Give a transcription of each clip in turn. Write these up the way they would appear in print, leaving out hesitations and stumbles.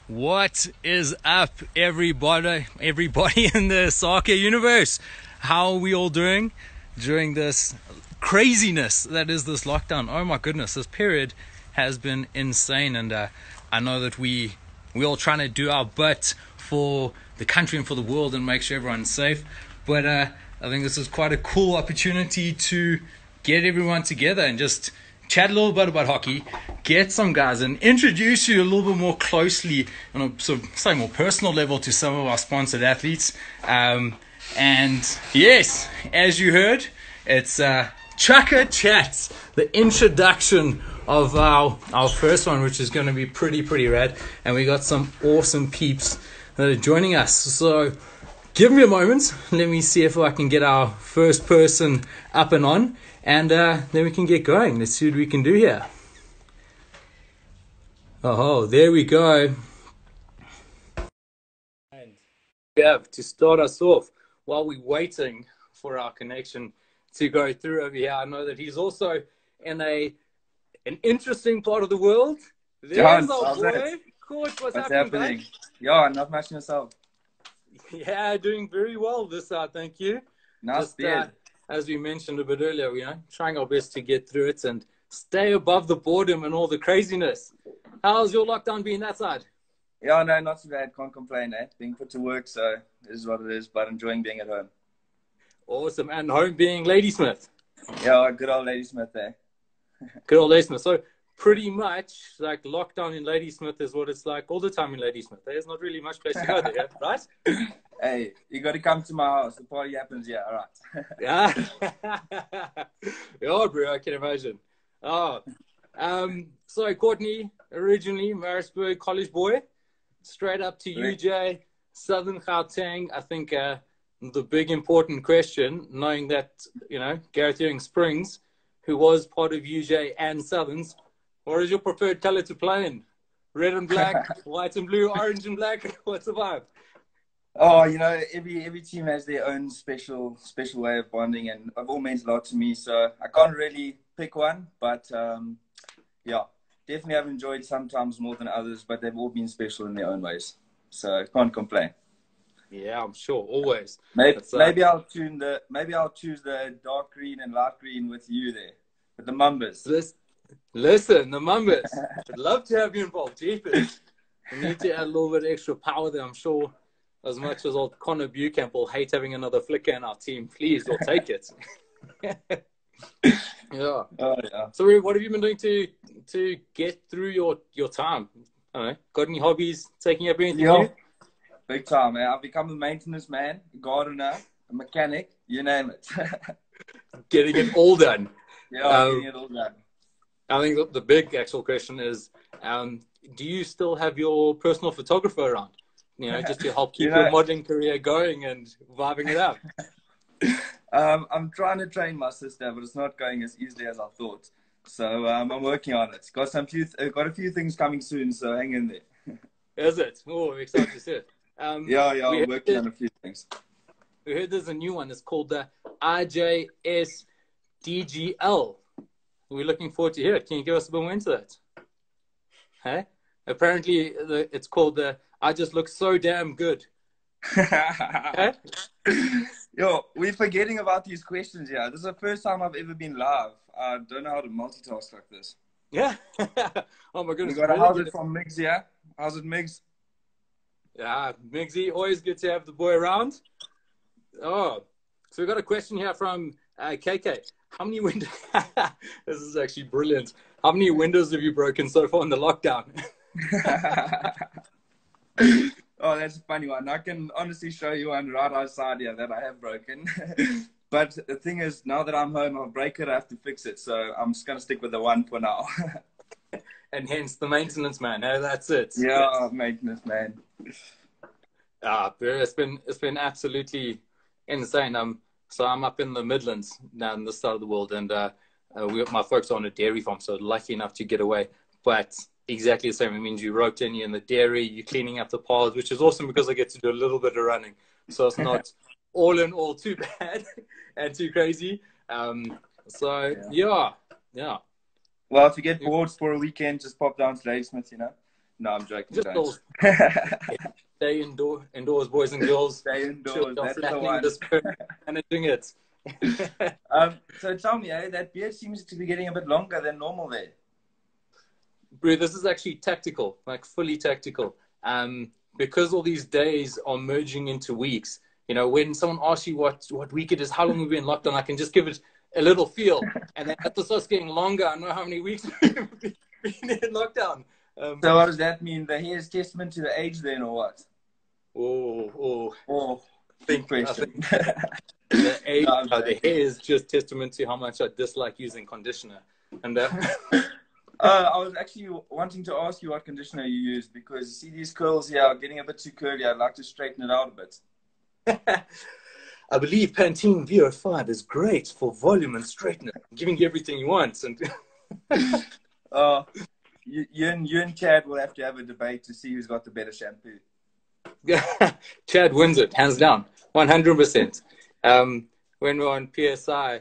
What is up, everybody? Everybody in the Osaka universe. How are we all doing during this craziness that is this lockdown? Oh my goodness, this period has been insane, and I know that we all trying to do our bit for the country and for the world and make sure everyone's safe. But I think this is quite a cool opportunity to get everyone together and just chat a little bit about hockey, get some guys and introduce you a little bit more closely on a sort of slightly more personal level to some of our sponsored athletes. And yes, as you heard, it's Chukka Chats, the introduction of our first one, which is going to be pretty rad. And we got some awesome peeps that are joining us. So give me a moment. Let me see if I can get our first person up and on. And then we can get going. Let's see what we can do here. Oh, there we go. And we have to start us off while we're waiting for our connection to go through over here. I know that he's also in an interesting part of the world. There's our boy. Court, what's happening, bud? Yeah, not much yourself. Yeah, doing very well this side, thank you. Nice, as we mentioned a bit earlier, trying our best to get through it and stay above the boredom and all the craziness. How's your lockdown been that side? Yeah, no, not too bad. Can't complain, eh? Being put to work, so it is what it is, but enjoying being at home. Awesome. And home being Ladysmith? Yeah, good old Ladysmith there. Good old Ladysmith. So pretty much like lockdown in Ladysmith is what it's like all the time in Ladysmith. There's not really much place to go there, right? Hey, you got to come to my house. The party happens, yeah, all right. Yeah. Yeah, bro, I can imagine. Oh, so Courtney, originally Maritzburg college boy, straight up to UJ, Southern Gauteng. I think the big important question, knowing that, Gareth Ewing Springs, who was part of UJ and Southerns, what is your preferred color to play in? Red and black, white and blue, orange and black? What's the vibe? Oh, every team has their own special way of bonding, and it all means a lot to me. So I can't really pick one, but yeah, definitely I've enjoyed sometimes more than others, but they've all been special in their own ways. So I can't complain. Yeah, I'm sure, always. Maybe I'll choose the dark green and light green with you there, with the Mumbas. Listen, the Mumbas. I'd love to have you involved. Jeepers. We need to add a little bit extra power there, I'm sure. As much as old Connor Buchamp will hate having another flicker in our team, please, we'll take it. Yeah. Oh, yeah. So, what have you been doing to get through your time? I don't know. Got any hobbies taking up anything new? Big time, man. I've become a maintenance man, a gardener, a mechanic, you name it. Getting it all done. Yeah, getting it all done. I think the big actual question is, do you still have your personal photographer around? Just to help keep your modeling career going and vibing it up. I'm trying to train my sister, but it's not going as easily as I thought. So I'm working on it. Got a few things coming soon, so hang in there. Is it? Oh, I'm excited to see it. I'm working on a few things. We heard there's a new one. It's called the IJS DGL. We're looking forward to hear it. Can you give us a bit more into that? Hey? Apparently, it's called the I Just Look So Damn Good. Okay? Yo, we're forgetting about these questions here. This is the first time I've ever been live. I don't know how to multitask like this. Yeah. Oh, my goodness. We got a how's it from Migs here. How's it, Migs? Yeah, Migsy, always good to have the boy around. Oh, so we got a question here from KK. How many windows? This is actually brilliant. How many windows have you broken so far in the lockdown? Oh, that's a funny one. I can honestly show you one right outside here that I have broken. But the thing is, now that I'm home, I'll break it, I have to fix it. So I'm just going to stick with the one for now. And hence the maintenance man. Hey, that's it. Yeah, maintenance man. It's been absolutely insane. So I'm up in the Midlands, down this side of the world, and my folks are on a dairy farm, so lucky enough to get away. But exactly the same. It means you're roped in, you're in the dairy, you're cleaning up the paths, which is awesome because I get to do a little bit of running. So it's not all in all too bad and too crazy. Yeah. Well, if you get bored for a weekend, just pop down to Ladysmith, No, I'm joking. Just Don't. all stay indoors, boys and girls. Stay indoors. That's the one. This curve, managing it. So tell me, that beard seems to be getting a bit longer than normal there. Bro, this is actually tactical, like fully tactical. Because all these days are merging into weeks. You know, when someone asks you what week it is, how long we've been locked down, I can just give it a little feel. And then as it starts getting longer, I know how many weeks we've been in lockdown. So what does that mean? The hair is testament to the age then, or what? Big question. The age, the hair is just testament to how much I dislike using conditioner. And I was actually wanting to ask you what conditioner you use, because you see these curls here are getting a bit too curly. I'd like to straighten it out a bit. I believe Pantene VO5 is great for volume and straightening, giving you everything you want. And you and Chad will have to have a debate to see who's got the better shampoo. Chad wins it, hands down, 100%. When we were on PSI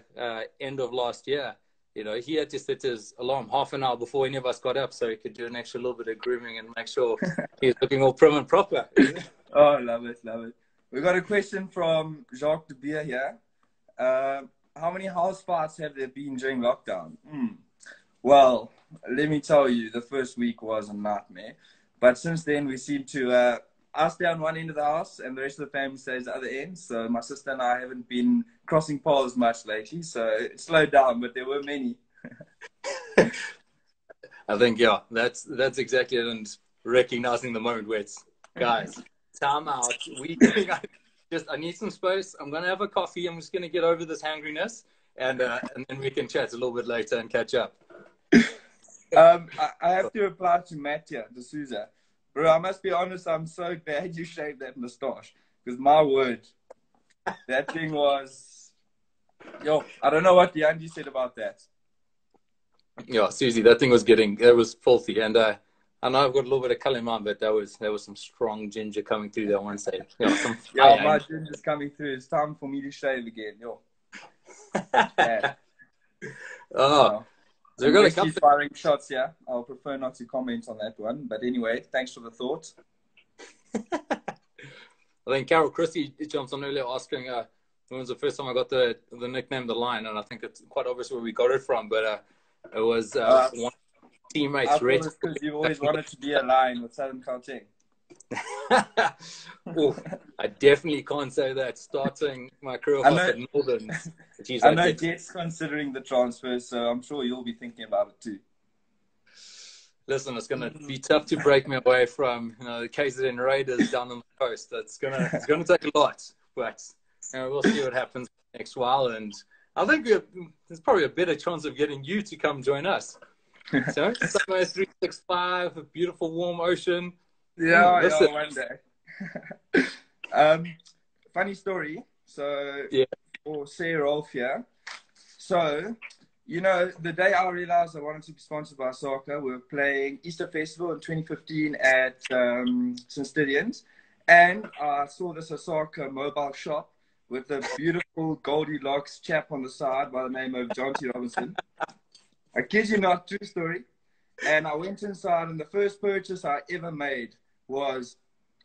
end of last year, you know, he had to set his alarm half an hour before any of us got up so he could do an extra little bit of grooming and make sure he's looking all prim and proper. Oh, love it, love it. We got a question from Jacques de Beer here. How many house parties have there been during lockdown? Well, let me tell you, the first week was a nightmare. But since then, we seem to... I stay on one end of the house and the rest of the family stays at the other end. So my sister and I haven't been crossing paths much lately. So it slowed down, but there were many. I think, yeah, that's exactly it. And recognizing the moment where it's, guys, time out. I need some space. I'm going to have a coffee. I'm just going to get over this hangriness. And then we can chat a little bit later and catch up. I have to reply to Mattia D'Souza. Bro, I must be honest, I'm so glad you shaved that moustache. Because my word, that thing was... Yo, I don't know what the Andy said about that. Yeah, Susie, that thing was filthy. And I know I've got a little bit of color in mine, but there was some strong ginger coming through there, I want to say. My ginger's coming through. It's time for me to shave again. Yo. So we've got a couple firing shots here. I'll prefer not to comment on that one. But anyway, thanks for the thought. I think Carol Christie jumped on earlier asking when was the first time I got the nickname The Lion, and I think it's quite obvious where we got it from, but it was one teammates. I thought it was because you always wanted to be a lion with Southern Gauteng. I definitely can't say that. Starting my career off at Northern. I know Jet's considering the transfer, so I'm sure you'll be thinking about it too. Listen, it's going to be tough to break me away from the KZN Raiders down on the coast. It's going to take a lot, but we'll see what happens next while. And I think there's probably a better chance of getting you to come join us. So somewhere 365, a beautiful warm ocean. Yeah, one day. Funny story. So, for Sarah Rolf here. So, the day I realized I wanted to be sponsored by Osaka, we were playing Easter Festival in 2015 at St. Stithians. And I saw this Osaka mobile shop with a beautiful Goldilocks chap on the side by the name of John T. Robinson. I kid you not, true story. And I went inside, and the first purchase I ever made was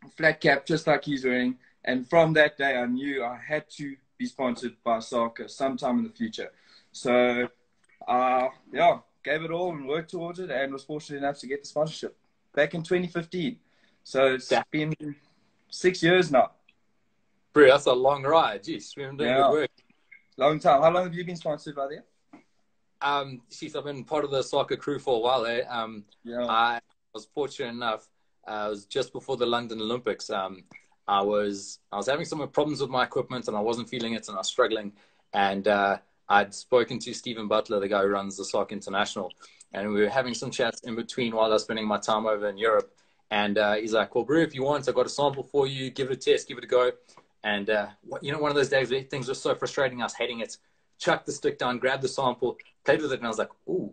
a flat cap, just like he's wearing. And from that day, I knew I had to be sponsored by Osaka sometime in the future. So, gave it all and worked towards it, and was fortunate enough to get the sponsorship back in 2015. So it's been 6 years now. Bro, that's a long ride. Jeez, we've been doing good work. Long time. How long have you been sponsored by there? I've been part of the soccer crew for a while. I was fortunate enough. It was just before the London Olympics. I was having some problems with my equipment, and I wasn't feeling it, and I was struggling. And I'd spoken to Stephen Butler, the guy who runs the Soccer International, and we were having some chats in between while I was spending my time over in Europe. And he's like, "Well, Brew, if you want, I got a sample for you. Give it a test, give it a go." And one of those days where things were so frustrating, I was hating it. Chucked the stick down, grabbed the sample, played with it, and I was like, ooh.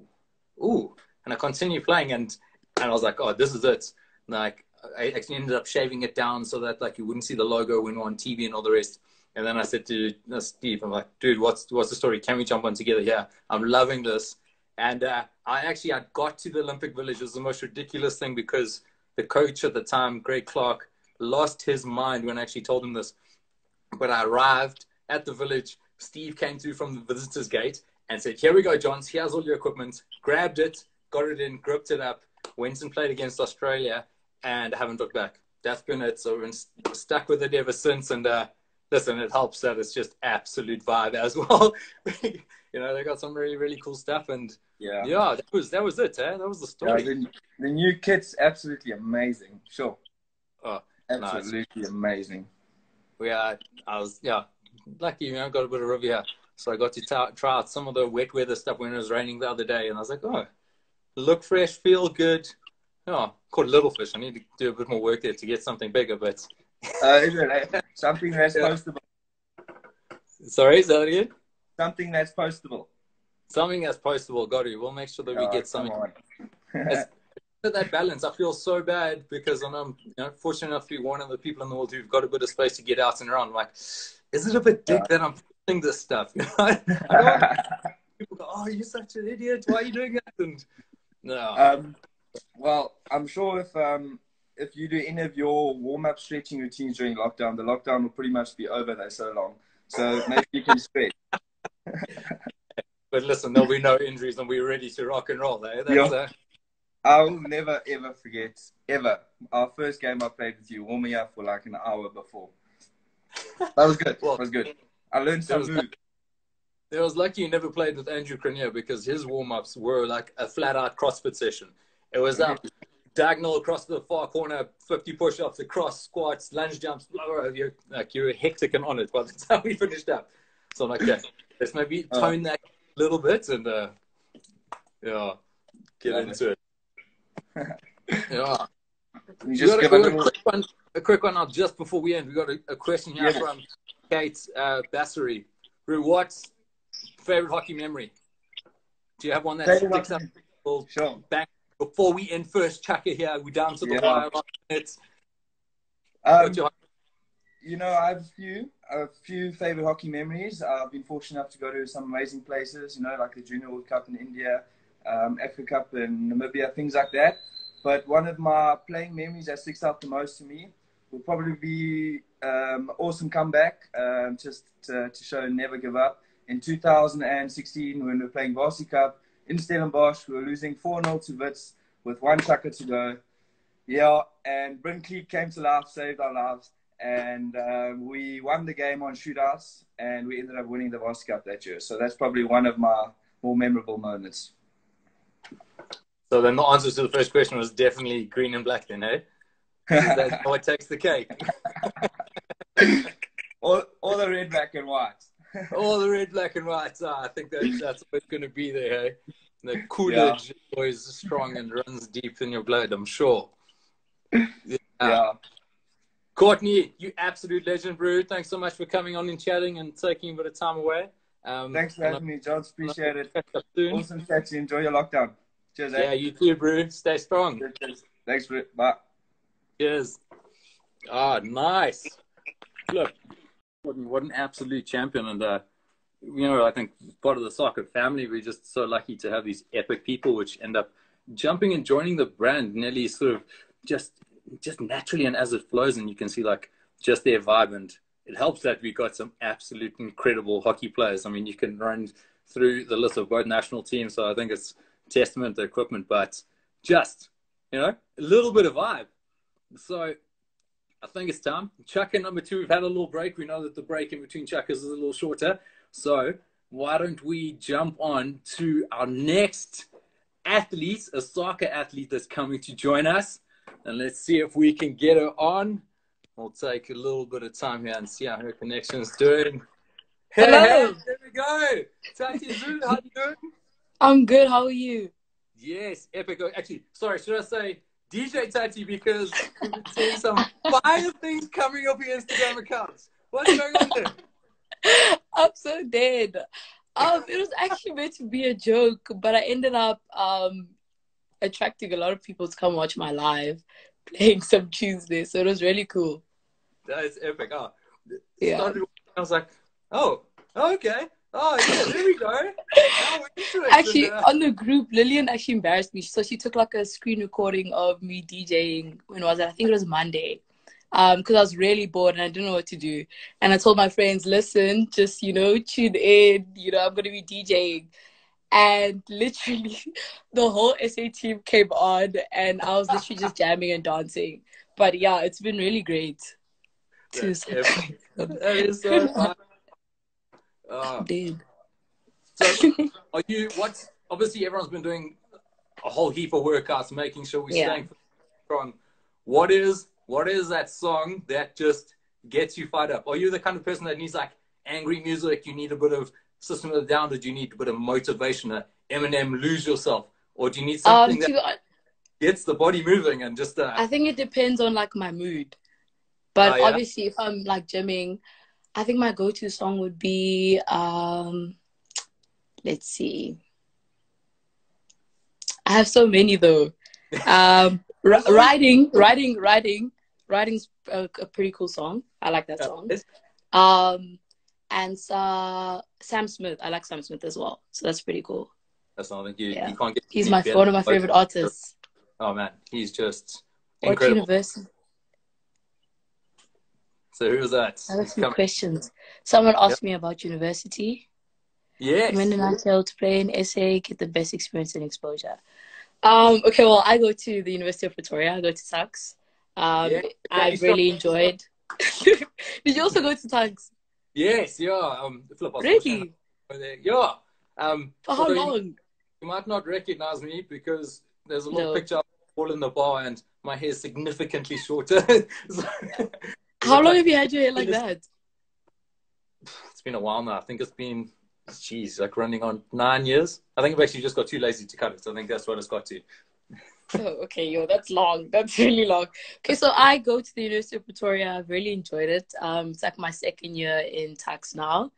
And I continued playing, and I was like, oh, this is it. Like, I actually ended up shaving it down so that you wouldn't see the logo when we're on TV and all the rest. And then I said to Steve, I'm like, dude, what's the story? Can we jump on together here? I'm loving this. And I got to the Olympic Village. It was the most ridiculous thing because the coach at the time, Greg Clark, lost his mind when I actually told him this. But I arrived at the village. Steve came through from the visitor's gate and said, here we go, Johns. Here's all your equipment. Grabbed it, got it in, gripped it up, went and played against Australia, and I haven't looked back. That's been it. So we've been stuck with it ever since. And listen, it helps that it's just absolute vibe as well. You know, they got some really, really cool stuff. And yeah, that was it. That was the story. Yeah, the new kit's absolutely amazing. Sure. Oh, absolutely nice. Amazing. I was lucky, you know, got a bit of river here. So I got to try out some of the wet weather stuff when it was raining the other day. And I was like, oh, look fresh, feel good. Oh, caught a little fish. I need to do a bit more work there to get something bigger, but... something that's postable. Sorry, is that again? Something that's postable. Something that's postable, got to. We'll make sure that we get something. That balance, I feel so bad because I'm fortunate enough to be one of the people in the world who've got a bit of space to get out and around. I'm like, is it a bit dick that I'm doing this stuff? I don't people go, oh, you're such an idiot. Why are you doing that? And no. Well, I'm sure if you do any of your warm-up stretching routines during lockdown, the lockdown will pretty much be over. They're so long. So maybe you can stretch. But listen, there'll be no injuries and we're ready to rock and roll. That's, I will never, ever forget, ever, our first game I played with you, warming up for like an hour before. That was good. That was good. I learned some moves. I was lucky you never played with Andrew Cranier because his warm-ups were like a flat-out CrossFit session. It was up, diagonal across the far corner, 50 push-ups, across, squats, lunge jumps, you were hectic and on it by the time we finished up. So I'm like, okay, let's maybe tone that a little bit and get into it. Yeah. You just give a quick one out just before we end. We got a question here from Kate Bassery. Rue, what's favorite hockey memory? Do you have one that sticks up? Sure. Back before we end first Chukka here, we're down to the wire. You know, I have a few favorite hockey memories. I've been fortunate enough to go to some amazing places, you know, like the Junior World Cup in India, Africa Cup in Namibia, things like that. But one of my playing memories that sticks out the most to me will probably be awesome comeback, just to show never give up. In 2016, when we were playing Varsity Cup in Stellenbosch, we were losing 4-0 to Wits with one Chukka to go. Yeah, and Brinkley came to life, saved our lives, and we won the game on shootouts, and we ended up winning the Varsity Cup that year. So that's probably one of my more memorable moments. So then the answer to the first question was definitely green and black then, eh? That's what takes the cake. Or the red, black, and white. All the red, black, and white. I think that's what's going to be there, eh? The Coolidge is strong and runs deep in your blood, I'm sure. Yeah. Courtney, you absolute legend, bro. Thanks so much for coming on and chatting and taking a bit of time away. Thanks for having me, John. Appreciate it. Awesome chat. Enjoy your lockdown. Cheers, yeah, you too, bro. Stay strong. Cheers. Thanks, bro. Bye. Cheers. Nice. Look, what an absolute champion. And, you know, I think part of the soccer family, we're just so lucky to have these epic people which end up jumping and joining the brand nearly sort of just naturally and as it flows. And you can see, like, just their vibe. And it helps that we got some absolute incredible hockey players. I mean, you can run through the list of both national teams. So I think it's testament to equipment, but just, you know, a little bit of vibe. So I think it's time. Chukka number 2, we've had a little break. We know that the break in between Chukkas is a little shorter. So why don't we jump on to our next athlete, a soccer athlete that's coming to join us. And let's see if we can get her on. We'll take a little bit of time here and see how her connection's doing. Hey, there we go. Thati Zulu, how you doing? I'm good. How are you? Yes, epic. Actually, sorry, should I say DJ Thati, because we've been seeing some fire things coming up your Instagram accounts. What's going on there? I'm so dead. It was actually meant to be a joke, but I ended up attracting a lot of people to come watch my live playing some Tuesday, so it was really cool. That is epic. Yeah. I was like, oh, okay. Oh, yeah, there we go. Now we're into it. Actually, on the group, Lilian actually embarrassed me. So she took like a screen recording of me DJing. When was it? I think it was Monday. Because I was really bored and I didn't know what to do. And I told my friends, listen, just, tune in. I'm going to be DJing. And literally, the whole SA team came on and I was literally just jamming and dancing. But yeah, it's been really great. That is so fun. Dude. So, obviously everyone's been doing a whole heap of workouts, making sure we're staying strong. What is that song that just gets you fired up? Are you the kind of person that needs like angry music? You need a bit of System of a Down? Or do you need a bit of motivation? Eminem, Lose Yourself? Or do you need something that gets the body moving and just... I think it depends on like my mood. But obviously if I'm like gymming, I think my go-to song would be, let's see. I have so many though. Riding's a pretty cool song. I like that song. And Sam Smith. I like Sam Smith as well. So that's pretty cool. That's not like you can't get. He's one of my favorite artists. Oh man, he's just incredible. What university? So who was that? I have some questions. Someone asked me about university. Yes. When did I tell to play in SA, get the best experience and exposure? Okay, well, I go to the University of Pretoria. I go to Tuks. I've really enjoyed. Did you also go to Tuks? Yes, yeah. Really? Yeah. For how long? You might not recognize me because there's a little picture all in the bar and my hair is significantly shorter. How long have you had your hair like that? It's been a while now. I think it's been, like running on 9 years. I think I've actually just got too lazy to cut it. So I think that's what it's got to. Oh, okay, that's long. That's really long. Okay, so I go to the University of Pretoria. I've really enjoyed it. It's like my second year in Tuks now.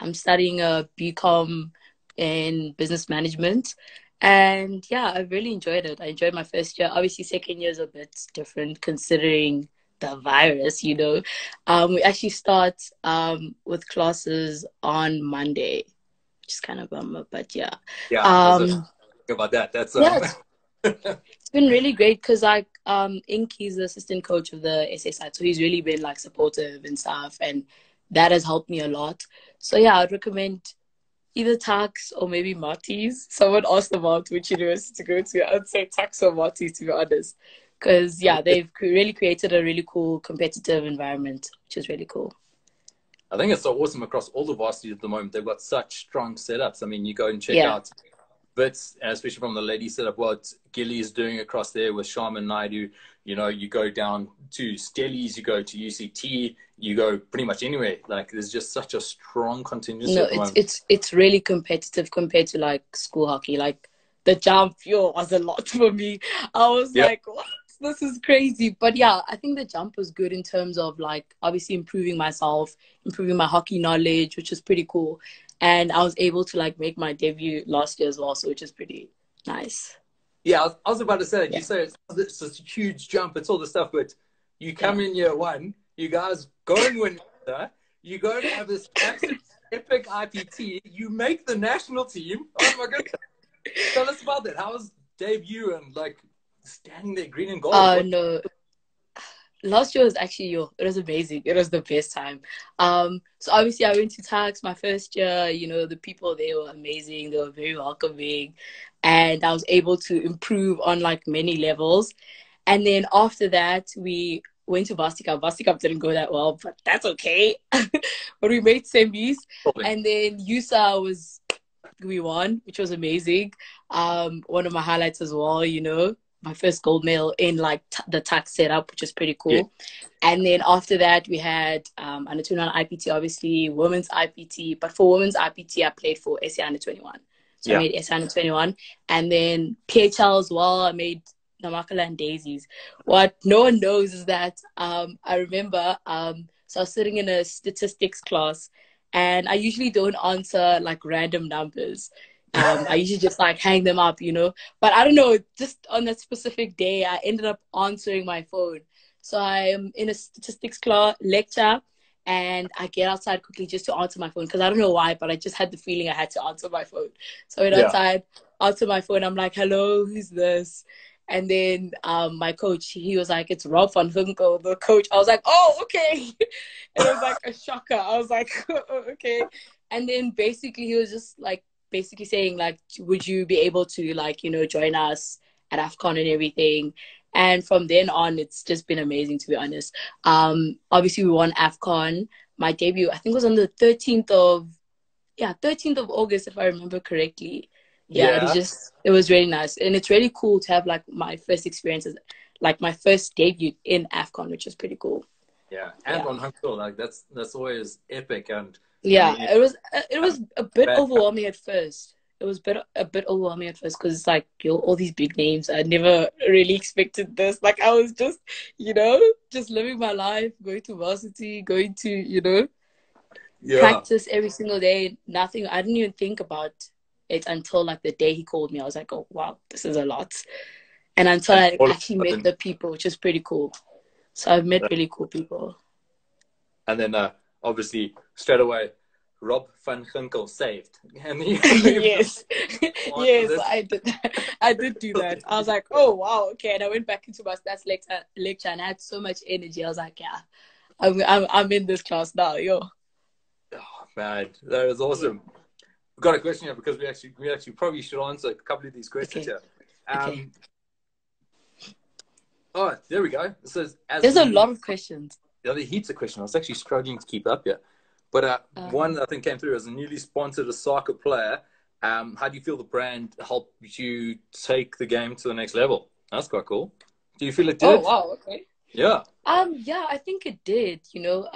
I'm studying a BCom in business management. And yeah, I've really enjoyed it. I enjoyed my first year. Obviously, second year is a bit different considering the virus, We actually start with classes on Monday, which is kind of a bummer, but yeah. Yeah, about that. That's it's been really great because Inky's the assistant coach of the SA side, so he's really been like supportive and stuff, and that has helped me a lot. So yeah, I'd recommend either Tuks or maybe Marty's. Someone asked about which university to go to. I'd say Tuks or Marty's, to be honest. Because, they've really created a really cool competitive environment, which is really cool. I think it's so awesome across all the varsities at the moment. They've got such strong setups. I mean, you go and check out bits, especially from the lady setup, what Gilly is doing across there with Shaman Naidu. You go down to Stellies, you go to UCT, you go pretty much anywhere. Like, there's just such a strong contingency at the moment. It's really competitive compared to, like, school hockey. Like, the jump, was a lot for me. I was like, what? This is crazy. But yeah, I think the jump was good in terms of like obviously improving myself, improving my hockey knowledge, which is pretty cool. And I was able to like make my debut last year as well, so which is pretty nice. Yeah, I was about to say that. You say it's a huge jump, it's all the stuff, but you come in year one, you guys go and win, you go and have this absolute epic IPT, you make the national team. Oh my goodness. Tell us about that. How was debut and like standing there green and gold? No. Last year was actually it was amazing. It was the best time. So obviously I went to Tuks my first year. The people there were amazing. They were very welcoming, and I was able to improve on like many levels. And then after that, we went to Varsity Cup. Varsity Cup didn't go that well, but that's okay. But we made semis, and then USA we won, which was amazing. One of my highlights as well. My first gold medal in like the Tuks setup, which is pretty cool. Yeah. And then after that, we had under 21 IPT, obviously women's IPT. But for women's IPT, I played for SA under 21. So I made SA under 21, and then PHL as well. I made Namakala and Daisies. What no one knows is that I remember. So I was sitting in a statistics class, and I usually don't answer like random numbers. I usually just like hang them up, but I don't know, just on that specific day, I ended up answering my phone. So I'm in a statistics class lecture, And I get outside quickly just to answer my phone because I don't know why, but I just had the feeling I had to answer my phone. So I went outside, answered my phone. I'm like, hello, who's this? And then my coach, he was like, it's Rob van Ginkel, the coach. I was like, oh, okay. And it was like a shocker. I was like, oh, okay. And then basically he was just like basically saying like, would you be able to like, you know, join us at AFCON and everything? And from then on, it's just been amazing, to be honest. Obviously, we won AFCON. My debut, I think, was on the 13th of August, if I remember correctly. Yeah, it was really nice. And it's really cool to have, like, my first experiences, like, my first debut in AFCON, which is pretty cool. Yeah, and on home field, like, that's always epic. And yeah, I mean, it was a bit overwhelming at first. It was a bit overwhelming at first because it's like, all these big names. I never really expected this. Like, I was just, you know, just living my life, going to varsity, going to, you know, practice every single day. Nothing. I didn't even think about it until like the day he called me. I was like, oh, wow, this is a lot. And until I actually met the people, which is pretty cool. So I've met really cool people. And then obviously straight away, Rob van Ginkel saved. And yes, yes, I did do that. I was like, oh wow, okay. And I went back into my stats lecture, and I had so much energy. I was like, yeah, I'm in this class now, yo. Oh man, that was awesome. We've got a question here because we actually probably should answer a couple of these questions here. Okay. Oh, there we go. It says, there's a lot of questions. The other heaps of questions. I was actually struggling to keep up here. But one I think came through as a newly sponsored Osaka player. How do you feel the brand helped you take the game to the next level? That's quite cool. Do you feel it did? Oh, wow. Okay. Yeah. Yeah, I think it did. You know,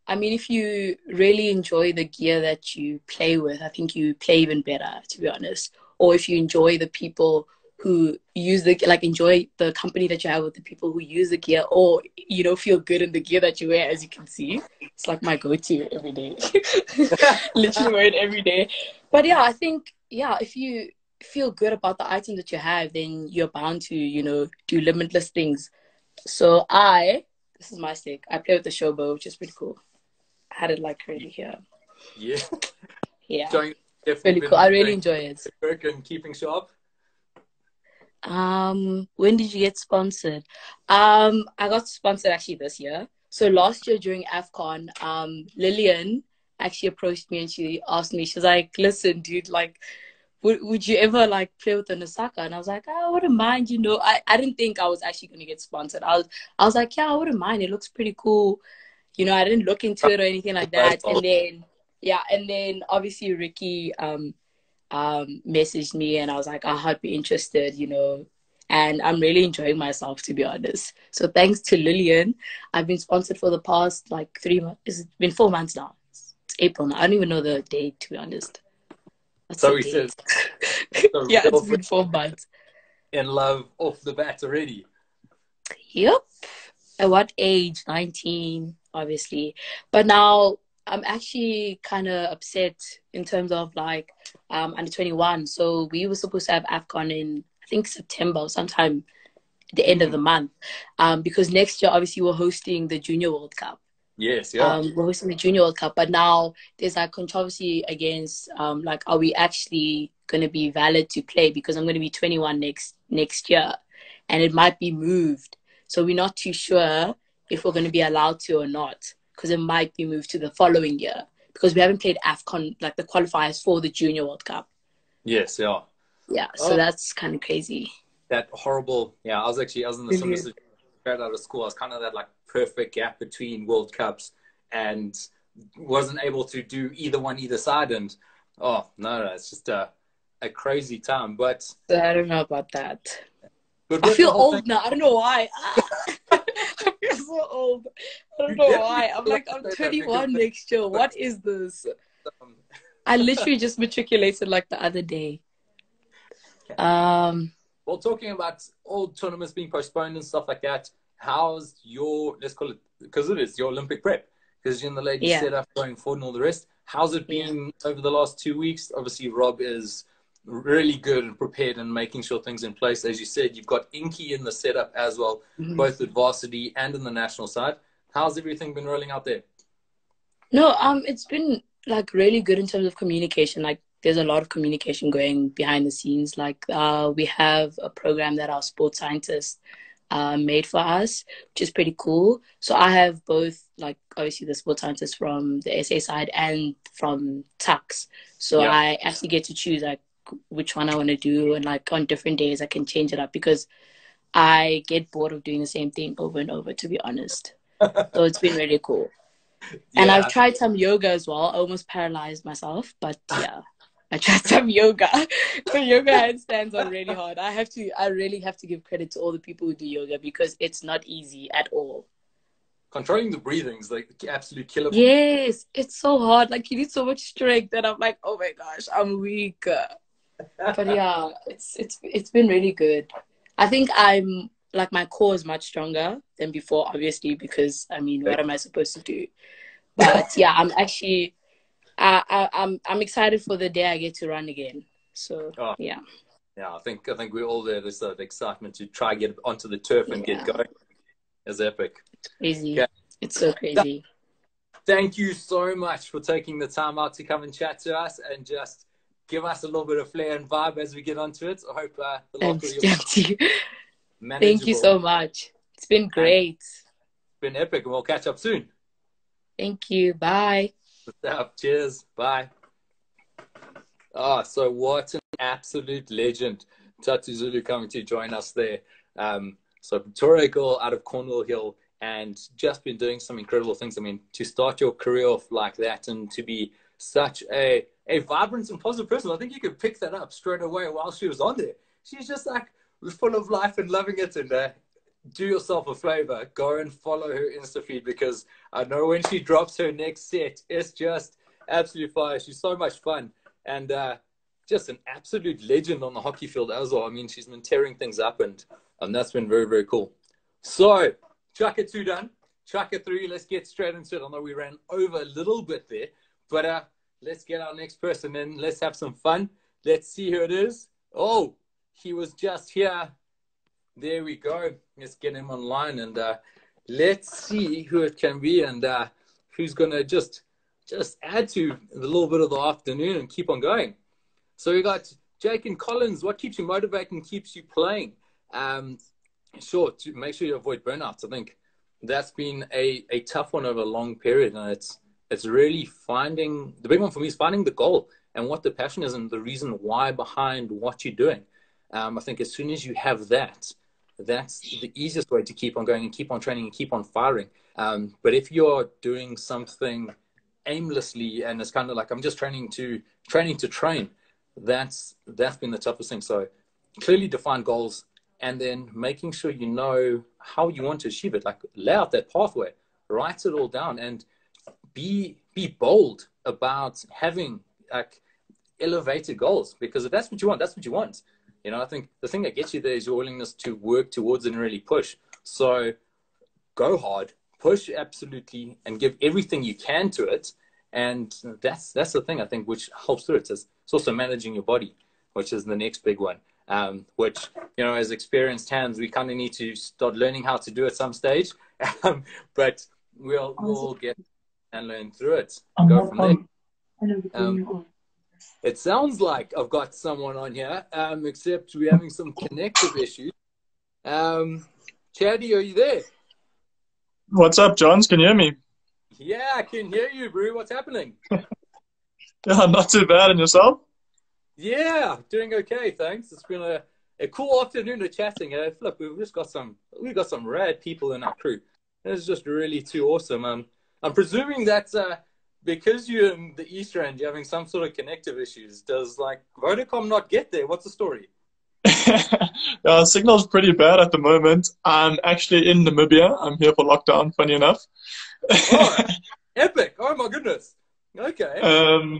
I mean, if you really enjoy the gear that you play with, I think you play even better, to be honest. Or if you enjoy the people who use enjoy the company that you have with the people who use the gear, or, you know, feel good in the gear that you wear, as you can see. It's like my go-to every day. Literally wear it every day. But yeah, I think, if you feel good about the items that you have, then you're bound to, you know, do limitless things. So this is my stick. I play with the Showbow, which is pretty cool. I had it like really here. Yeah. Yeah. Really cool. I really enjoy it. Work and keeping sharp. When did you get sponsored? I got sponsored actually this year. So last year during AFCON, Lilian actually approached me and she asked me, she's like, listen, dude, like, would you ever like play with an Osaka? And I was like, I wouldn't mind, you know. I didn't think I was actually going to get sponsored. I was like, yeah, I wouldn't mind. It looks pretty cool. You know, I didn't look into it or anything like that. And then obviously Ricky messaged me and I was like, I'd be interested, you know. And I'm really enjoying myself, to be honest. So thanks to Lilian, I've been sponsored for the past like 3 months. It's been 4 months now. It's April now. I don't even know the date, to be honest. So he says, yeah, it's been 4 months. In love off the bat already. Yep. At what age? 19, obviously. But now I'm actually kind of upset in terms of like under 21. So we were supposed to have AFCON in, I think, September or sometime at the end of the month. Because next year, obviously, we're hosting the Junior World Cup. Yes, yeah. We're hosting the Junior World Cup, but now there's like controversy against like, are we actually going to be valid to play? Because I'm going to be 21 next year, and it might be moved. So we're not too sure if we're going to be allowed to or not, because it might be moved to the following year because we haven't played AFCON, like the qualifiers for the Junior World Cup. Yes, yeah. Yeah, so that's kind of crazy. That horrible. Yeah, I was in the summer straight out of school. I was kind of that like perfect gap between World Cups and wasn't able to do either side. And no, it's just a crazy time. But I don't know about that. But I feel old now. I don't know why. I feel so old. I don't know why. I'm 21 next year. What is this? I literally just matriculated like the other day. Well, talking about all tournaments being postponed and stuff like that, how's your, let's call it, because it is your Olympic prep, because you're in the ladies setup going forward and all the rest. How's it been over the last 2 weeks? Obviously, Rob is really good and prepared and making sure things in place. As you said, you've got Inky in the setup as well, both at varsity and in the national side. How's everything been rolling out there? No, it's been like really good in terms of communication. Like there's a lot of communication going behind the scenes. Like we have a program that our sports scientists made for us, which is pretty cool. So I have both, like obviously the sports scientist from the SA side and from tax. So Yeah. I actually get to choose like which one I want to do, and like on different days I can change it up because I get bored of doing the same thing over and over, to be honest. So it's been really cool. And I've Yeah. tried some yoga as well. I almost paralyzed myself, but yeah, I tried some yoga. The yoga handstands are really hard. I really have to give credit to all the people who do yoga because it's not easy at all. Controlling the breathing is like the absolute killer for me. Yes, it's so hard. Like you need so much strength that I'm like, oh my gosh, I'm weak. But yeah, it's been really good. I think I'm like my core is much stronger than before, obviously, because I mean, what am I supposed to do? But yeah, I'm actually I'm excited for the day I get to run again. So Oh, yeah. yeah, I think we're all there. There's that excitement to try get onto the turf and get Yeah. going. It's epic. Crazy. Okay. It's so crazy. Thank you so much for taking the time out to come and chat to us and just give us a little bit of flair and vibe as we get onto it. I hope the lock will be Thank you manageable. so much. It's been great. It's been epic, and we'll catch up soon. Thank you. Bye. Cheers. Bye. So what an absolute legend. Thati Zulu coming to join us there. So Victoria girl out of Cornwall Hill and just been doing some incredible things. I mean, to start your career off like that and to be such a vibrant and positive person, I think you could pick that up straight away while she was on there. She's just like full of life and loving it. And do yourself a favor, go and follow her Insta feed because I know when she drops her next set, it's just absolute fire. She's so much fun and just an absolute legend on the hockey field as well. I mean, she's been tearing things up and that's been very, very cool. So, Chukka 2 done. Chukka 3, let's get straight into it. I know we ran over a little bit there, but let's get our next person in. Let's have some fun. Let's see who it is. Oh, he was just here. There we go. Let's get him online and let's see who it can be and who's going to just add to the little bit of the afternoon and keep on going. So we got Jake and Collins. What keeps you motivated and keeps you playing? Sure, to make sure you avoid burnouts. I think that's been a tough one over a long period, and it's really finding the big one for me is finding the goal and what the passion is and the reason why behind what you're doing. I think as soon as you have that, that's the easiest way to keep on going and keep on training and keep on firing. But if you're doing something aimlessly and it's kind of like I'm just training to train, that's been the toughest thing. So clearly define goals and then making sure you know how you want to achieve it. Like lay out that pathway, write it all down, and be bold about having like elevated goals, because if that's what you want, that's what you want. You know, I think the thing that gets you there is your willingness to work towards it and really push. So go hard, push absolutely, and give everything you can to it. And that's the thing I think which helps through it. It's also managing your body, which is the next big one. Which, you know, as experienced hands, we kind of need to start learning how to do at some stage. But we'll get and learn through it. Go from there. It sounds like I've got someone on here, except we're having some connective issues. Chaddy, are you there? What's up, Johns? Can you hear me? Yeah, I can hear you, bro. What's happening? Yeah, not too bad. And yourself? Yeah, doing okay, thanks. It's been a cool afternoon of chatting. Look, we've got some rad people in our crew. It's just really too awesome. I'm presuming that because you're in the East End, you're having some sort of connective issues. Does like Vodacom not get there? What's the story? Yeah, signal's pretty bad at the moment. I'm actually in Namibia. I'm here for lockdown, funny enough. Oh, epic. Oh my goodness. Okay.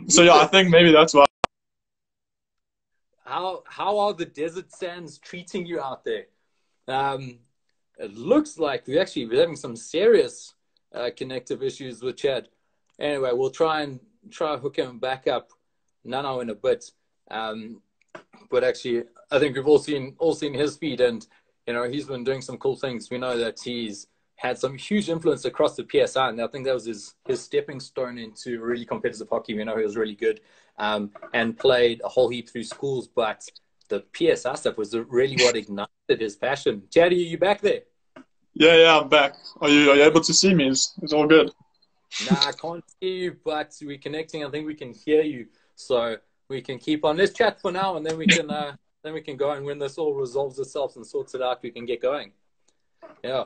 So yeah, I think maybe that's why. How are the desert sands treating you out there? It looks like we're having some serious connective issues with Chad. Anyway, we'll try hook him back up now in a bit. But actually, I think we've all seen his feed, and you know he's been doing some cool things. We know that he's had some huge influence across the PSI, and I think that was his stepping stone into really competitive hockey. You know, he was really good and played a whole heap through schools, but the PSI stuff was really what ignited his passion. Chad, are you back there? Yeah, I'm back. Are you able to see me? It's all good. Nah, I can't see you, but we're connecting. I think we can hear you, so we can keep on. Let's chat for now, and then we can go. And when this all resolves itself and sorts it out, we can get going. Yeah,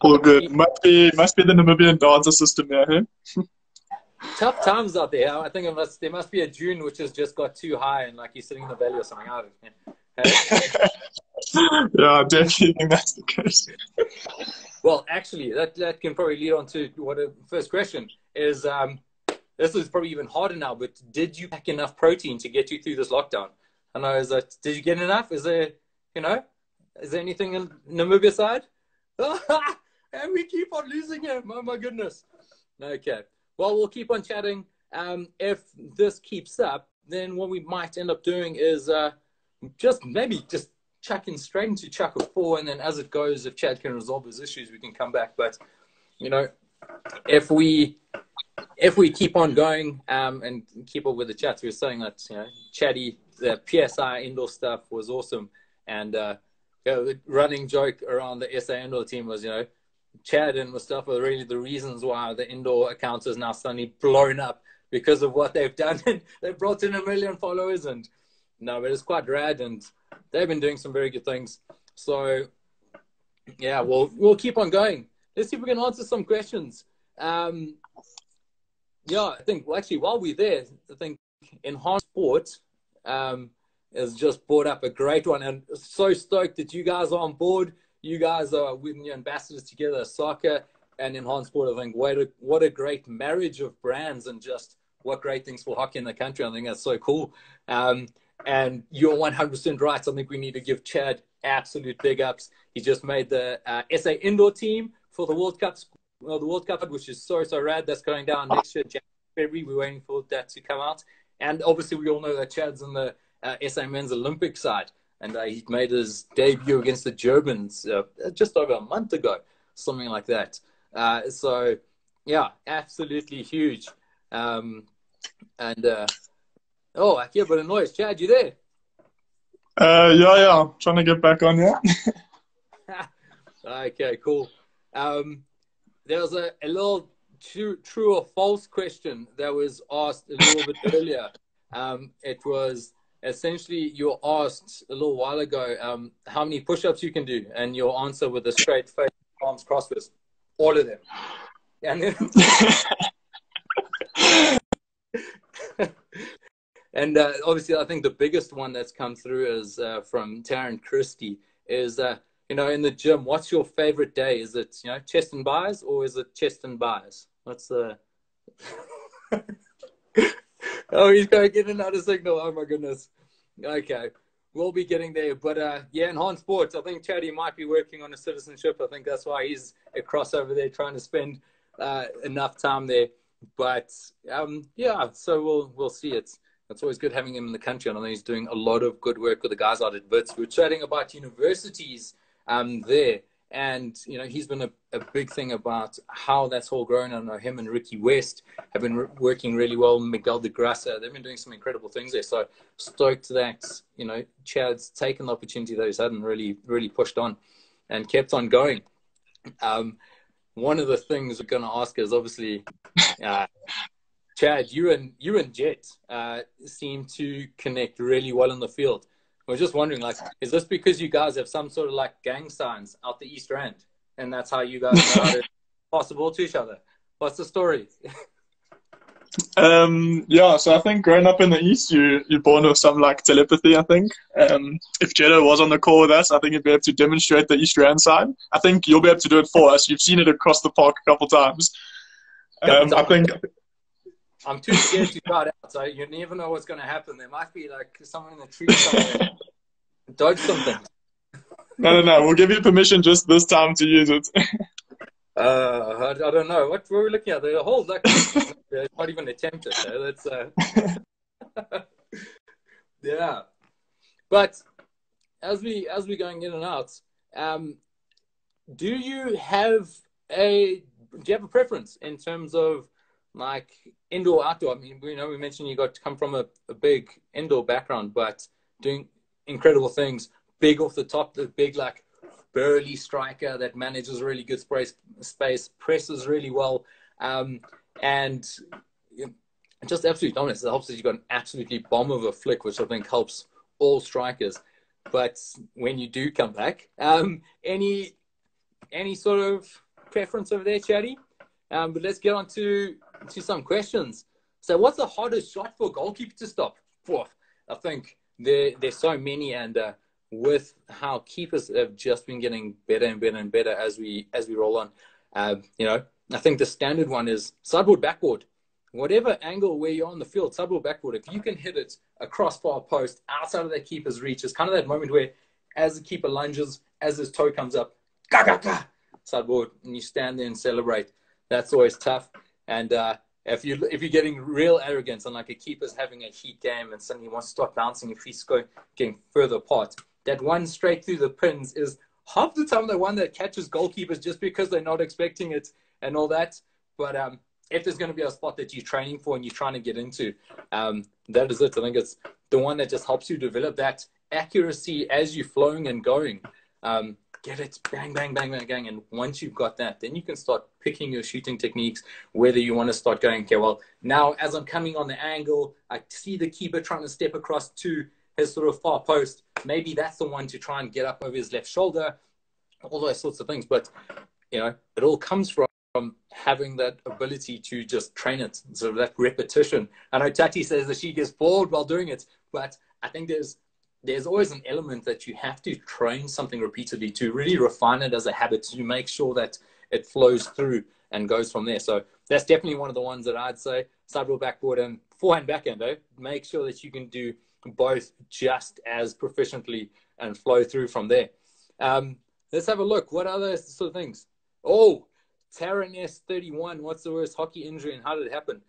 all good. Must be the Namibian dancer system there, hey? Tough times out there. I think there must be a dune which has just got too high, and like you're sitting in the valley or something. Yeah, I definitely think that's the case. Well, actually, that can probably lead on to what a first question is. This is probably even harder now, but did you pack enough protein to get you through this lockdown? I know, did you get enough? Is there anything in Namibia side? And we keep on losing him. Oh my goodness. Okay. Well, we'll keep on chatting. If this keeps up, then what we might end up doing is just chucking straight into Chukka 4, and then as it goes, if Chad can resolve his issues, we can come back. But if we keep on going and keep up with the chats, we were saying that Chatty, the PSI indoor stuff was awesome, and the running joke around the SA indoor team was Chad and Mustafa are really the reasons why the indoor account is now suddenly blown up because of what they've done. They've brought in 1 million followers, and no, but it's quite rad, and they've been doing some very good things. So yeah, we'll keep on going. Let's see if we can answer some questions. Yeah, I think actually while we're there, I think Enhanced Sport has just brought up a great one, and so stoked that you guys are on board. You guys are with your ambassadors together, Osaka and Enhanced Sport. I think what a great marriage of brands, and just what great things for hockey in the country. I think that's so cool. And you're 100% right. I think we need to give Chad absolute big ups. He just made the SA indoor team for the World Cup, which is so rad. That's going down next year, February. We're waiting for that to come out. And obviously, we all know that Chad's in the SA men's Olympic side. And he made his debut against the Germans just over a month ago, something like that. So, yeah, absolutely huge. Oh, I hear a bit of noise. Chad, you there? Yeah. Trying to get back on, yeah. Okay, cool. There was a little true or false question that was asked a little bit earlier. It was essentially, you were asked a little while ago how many push-ups you can do, and your answer with a straight face, arms crossed, was all of them. And then and obviously, I think the biggest one that's come through is from Taryn Christie is, in the gym, what's your favorite day? Is it, chest and buys, or is it chest and buys? What's the... Oh, he's going to get another signal. Oh, my goodness. Okay. We'll be getting there. But, yeah, Enhanced Sports, I think Chatty might be working on a citizenship. I think that's why he's across over there trying to spend enough time there. But, yeah, so we'll see. It's always good having him in the country. And I know he's doing a lot of good work with the guys out at Wits. We're chatting about universities there. And, he's been a big thing about how that's all grown. I know him and Ricky West have been working really well. Miguel de Grassa, they've been doing some incredible things there. So stoked that, Chad's taken the opportunity that he's had and really, really pushed on and kept on going. One of the things we're going to ask is obviously, Chad, you and Jet seem to connect really well in the field. I was just wondering, is this because you guys have some sort of gang signs out the East Rand, and that's how you guys know how to pass the ball to each other? What's the story? Yeah, so I think growing up in the East, you're born with some telepathy, I think. If Jeddah was on the call with us, I think he'd be able to demonstrate the East Rand side. I think you'll be able to do it for us. You've seen it across the park a couple times. I think... I'm too scared to try it out, so you never know what's going to happen. There might be someone in the tree somewhere. Dodge something. No. We'll give you permission just this time to use it. I don't know. What were we looking at? The whole not even attempted. That's yeah. But as we going in and out, do you have a preference in terms of like indoor, outdoor? I mean, we mentioned you got to come from a big indoor background, but doing incredible things, big off the top, the big like burly striker that manages really good space, presses really well, and just absolutely dominant. It helps that you've got an absolutely bomb of a flick, which I think helps all strikers. But when you do come back, any sort of preference over there, Chatty? But let's get on to some questions. So what's the hardest shot for a goalkeeper to stop? I think there's so many, and with how keepers have just been getting better and better and better as we roll on, I think the standard one is sideboard, backboard. Whatever angle where you're on the field, sideboard, backboard, if you can hit it across far post, outside of that keeper's reach, it's kind of that moment where as the keeper lunges, as his toe comes up, ga, ga, ga, sideboard, and you stand there and celebrate. That's always tough. And if you're getting real arrogance and like a keeper's having a heat game and suddenly wants to start bouncing your feet getting further apart, that one straight through the pins is half the time the one that catches goalkeepers just because they're not expecting it and all that. But if there's going to be a spot that you're training for and you're trying to get into, that is it. I think it's the one that just helps you develop that accuracy as you're flowing and going. Get it, bang, bang, bang, bang, bang. And once you've got that, then you can start picking your shooting techniques, whether you want to start going, okay, well, now as I'm coming on the angle, I see the keeper trying to step across to his sort of far post. Maybe that's the one to try and get up over his left shoulder, all those sorts of things. But, it all comes from having that ability to just train it, sort of that repetition. I know Thati says that she gets bored while doing it, but I think there's always an element that you have to train something repeatedly to really refine it as a habit, to make sure that it flows through and goes from there. So that's definitely one of the ones that I'd say, sideboard, backboard, and forehand, backhand. Make sure that you can do both just as proficiently and flow through from there. Let's have a look. What other sort of things? Oh, Taran S31. What's the worst hockey injury and how did it happen?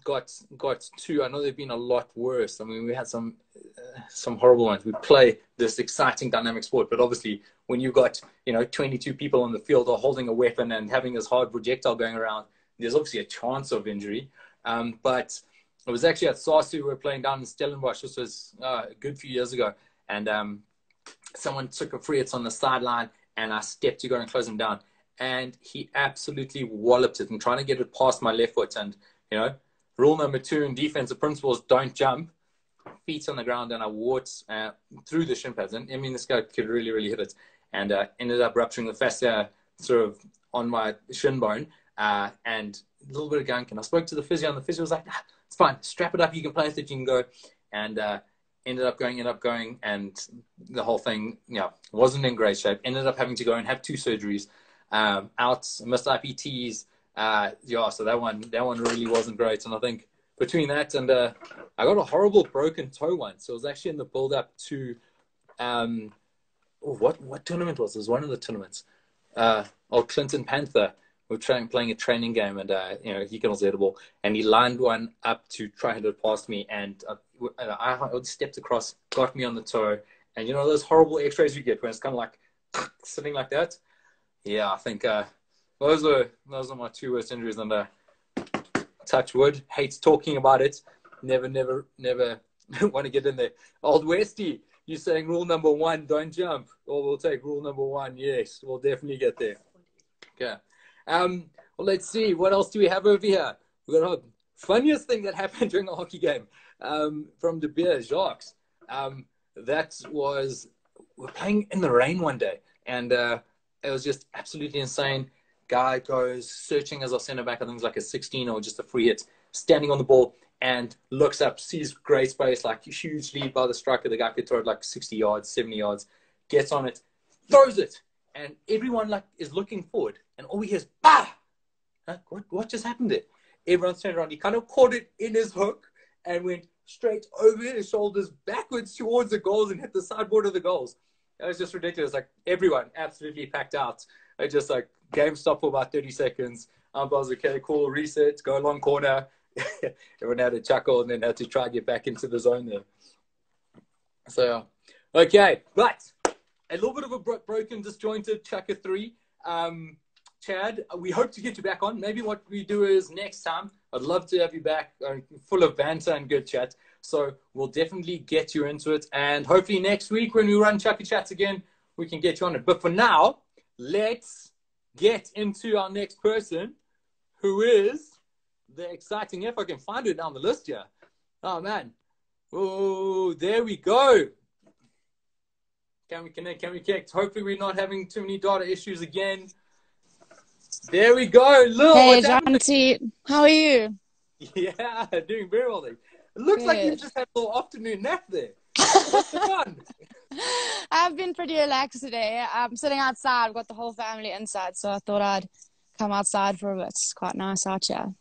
Got two. I know they've been a lot worse. I mean, we had some horrible ones. We play this exciting dynamic sport, but obviously when you've got 22 people on the field or holding a weapon and having this hard projectile going around, there's obviously a chance of injury. But it was actually at Sasu. We were playing down in Stellenbosch. This was a good few years ago, and someone took a free hit on the sideline, and I stepped to go and close him down, and he absolutely walloped it and trying to get it past my left foot. And rule number 2 in defensive principles, don't jump. Feet on the ground, and I walked through the shin pads. And I mean, this guy could really, really hit it, and ended up rupturing the fascia sort of on my shin bone, and a little bit of gunk. And I spoke to the physio, and the physio was like, it's fine, strap it up, you can play with it, you can go. And ended up going, and the whole thing, wasn't in great shape. Ended up having to go and have 2 surgeries, missed IPTs. So that one really wasn't great. And I think between that and I got a horrible broken toe once. So it was actually in the build up to what tournament was it? It was one of the tournaments. Clinton Panther. We were playing a training game, and he can also hit a ball, and he lined one up to try and hit it past me, and I stepped across, got me on the toe, and those horrible X-rays you get when it's kind of like sitting like that. Yeah, I think those are my 2 worst injuries, and touch wood, hates talking about it. Never want to get in there. Old Westy, you saying rule number 1, don't jump, or we'll take rule number 1. Yes, we'll definitely get there. Okay. Well, let's see. What else do we have over here? We got a funniest thing that happened during a hockey game from De Beer, Jacques. We're playing in the rain one day, and it was just absolutely insane. Guy goes searching as our center back. I think it was like a 16 or just a free hit, standing on the ball, and looks up, sees great space, like a huge lead by the striker. The guy could throw it like 60 yards, 70 yards, gets on it, throws it, and everyone is looking forward, and all we hear is, bah! What just happened there? Everyone's turned around. He kind of caught it in his hook and went straight over his shoulders backwards towards the goals and hit the sideboard of the goals. It was just ridiculous. Like, everyone absolutely packed out. It just game stopped for about 30 seconds. Umpire was okay, cool, reset, go long corner. Everyone had a chuckle and then had to try and get back into the zone there. So, okay, but a little bit of a broken, disjointed Chukka 3. Chad, we hope to get you back on. Maybe what we do is next time, I'd love to have you back, full of banter and good chat. So we'll definitely get you into it. And hopefully next week when we run Chukka Chats again, we can get you on it. But for now, let's get into our next person, who is the exciting, if I can find it down the list here. Oh, man. Oh, there we go. Can we connect? Can we connect? Hopefully we're not having too many data issues again. There we go. Lil, hey, Janty. How are you? Yeah, doing very well there. It looks like you just had a little afternoon nap there. What's the fun? I've been pretty relaxed today. I'm sitting outside. I've got the whole family inside, so I thought I'd come outside for a bit. It's quite nice out here.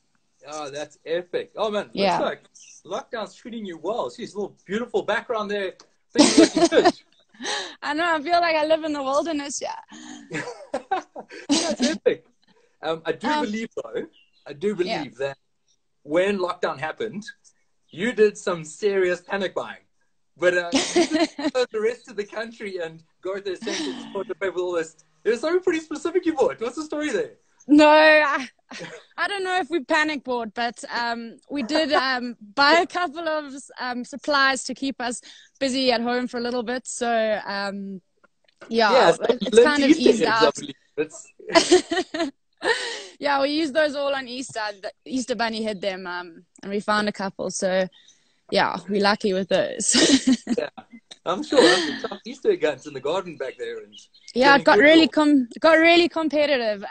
Oh, that's epic. Oh, man. Yeah. Looks like lockdown's treating you well. She's a little beautiful background there. Things are looking good. I know. I feel like I live in the wilderness, yeah. That's epic. I do believe that when lockdown happened, you did some serious panic buying. But you didn't go the rest of the country and go to the essentials and put the paper with all this. There's something pretty specific you bought. What's the story there? No, I don't know if we panic bought, but we did buy a couple of supplies to keep us busy at home for a little bit. So, it's kind of eased out. Yeah, we used those all on Easter. The Easter Bunny hid them, and we found a couple. So, yeah, we're lucky with those. Yeah, I'm sure. That's some Easter guns in the garden back there. And yeah, it got really competitive.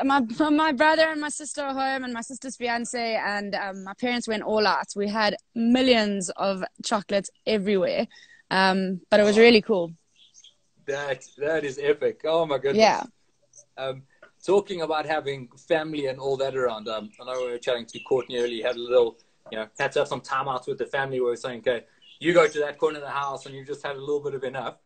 My brother and my sister were home, and my sister's fiance, and my parents went all out. We had millions of chocolates everywhere, but it was really cool. That is epic. Oh my goodness. Yeah. Talking about having family and all that around. I know we were chatting to Courtney earlier. Had a little, had to have some time out with the family. Where we were saying, okay, you go to that corner of the house and you just had a little bit of enough.